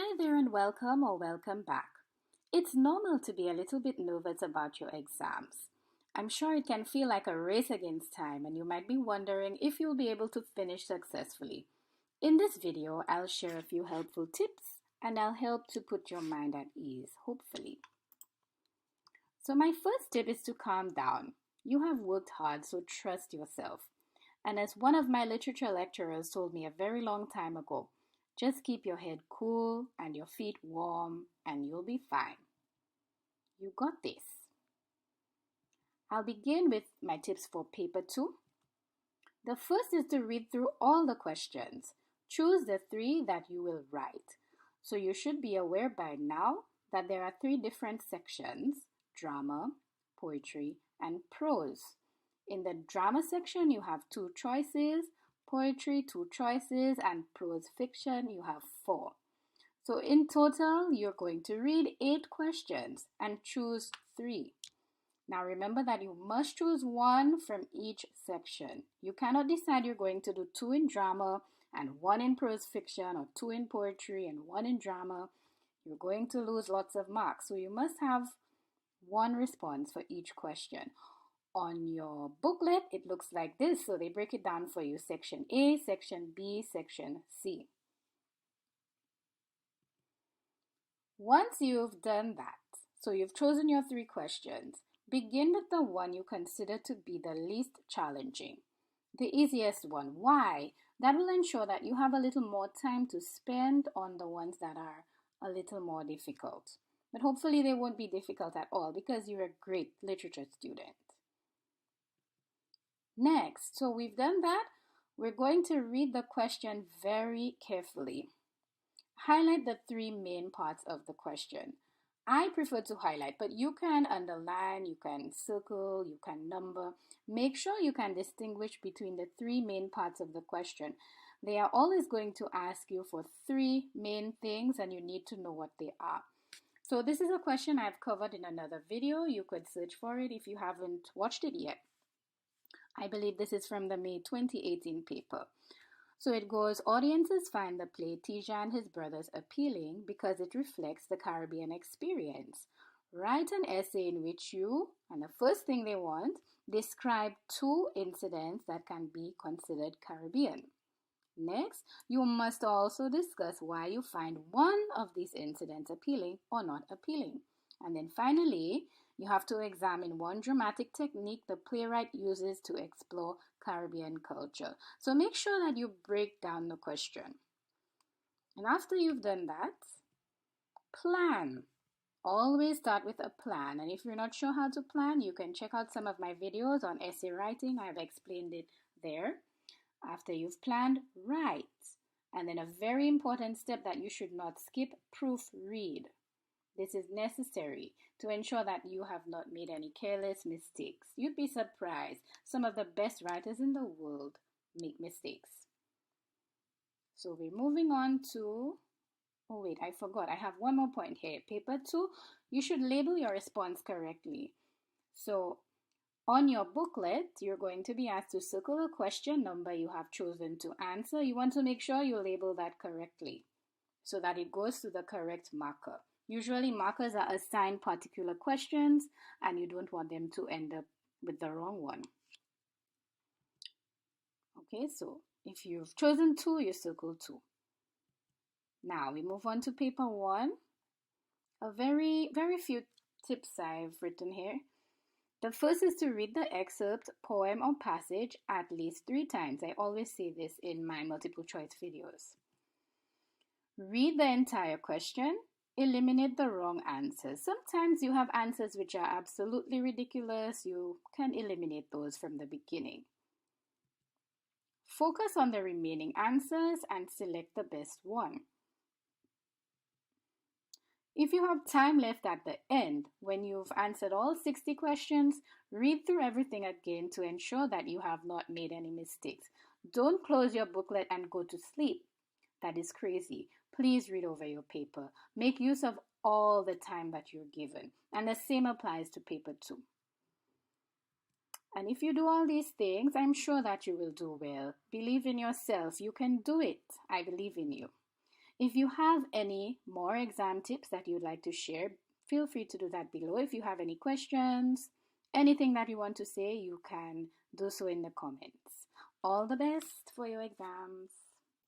Hi there and welcome or welcome back. It's normal to be a little bit nervous about your exams. I'm sure it can feel like a race against time and you might be wondering if you'll be able to finish successfully. In this video, I'll share a few helpful tips and I'll help to put your mind at ease, hopefully. So my first tip is to calm down. You have worked hard, so trust yourself. And as one of my literature lecturers told me a very long time ago, just keep your head cool and your feet warm and you'll be fine. You got this. I'll begin with my tips for paper 2. The first is to read through all the questions. Choose the 3 that you will write. So you should be aware by now that there are 3 different sections: drama, poetry, and prose. In the drama section, you have 2 choices. Poetry, 2 choices, and prose fiction, you have 4. So in total, you're going to read 8 questions and choose 3. Now remember that you must choose 1 from each section. You cannot decide you're going to do 2 in drama and 1 in prose fiction, or 2 in poetry and 1 in drama. You're going to lose lots of marks. So you must have 1 response for each question. On your booklet, it looks like this. So they break it down for you: section A, section B, section C. Once you've done that, so you've chosen your 3 questions, begin with the one you consider to be the least challenging, the easiest one. Why? That will ensure that you have a little more time to spend on the ones that are a little more difficult. But hopefully they won't be difficult at all because you're a great literature student. Next, so we've done that. We're going to read the question very carefully. Highlight the 3 main parts of the question. I prefer to highlight, but you can underline, you can circle, you can number. Make sure you can distinguish between the 3 main parts of the question. They are always going to ask you for 3 main things and you need to know what they are. So this is a question I've covered in another video. You could search for it if you haven't watched it yet. I believe this is from the May 2018 paper. So it goes: audiences find the play Tija and His Brothers appealing because it reflects the Caribbean experience. Write an essay in which you, and the first thing they want, describe 2 incidents that can be considered Caribbean. Next, you must also discuss why you find one of these incidents appealing or not appealing. And then finally, you have to examine 1 dramatic technique the playwright uses to explore Caribbean culture. So make sure that you break down the question. And after you've done that, plan. Always start with a plan. And if you're not sure how to plan, you can check out some of my videos on essay writing. I've explained it there. After you've planned, write. And then a very important step that you should not skip: proofread. This is necessary to ensure that you have not made any careless mistakes. You'd be surprised. Some of the best writers in the world make mistakes. So we're moving on to, oh wait, I forgot. I have one more point here. Paper 2, you should label your response correctly. So on your booklet, you're going to be asked to circle the question number you have chosen to answer. You want to make sure you label that correctly so that it goes to the correct marker. Usually markers are assigned particular questions and you don't want them to end up with the wrong one. Okay, so if you've chosen 2, you circle 2. Now we move on to paper 1. A very few tips I've written here. The first is to read the excerpt, poem, or passage at least 3 times. I always say this in my multiple choice videos. Read the entire question. Eliminate the wrong answers. Sometimes you have answers which are absolutely ridiculous. You can eliminate those from the beginning. Focus on the remaining answers and select the best one. If you have time left at the end, when you've answered all 60 questions, read through everything again to ensure that you have not made any mistakes. Don't close your booklet and go to sleep. That is crazy. Please read over your paper. Make use of all the time that you're given. And the same applies to paper 2. And if you do all these things, I'm sure that you will do well. Believe in yourself. You can do it. I believe in you. If you have any more exam tips that you'd like to share, feel free to do that below. If you have any questions, anything that you want to say, you can do so in the comments. All the best for your exams.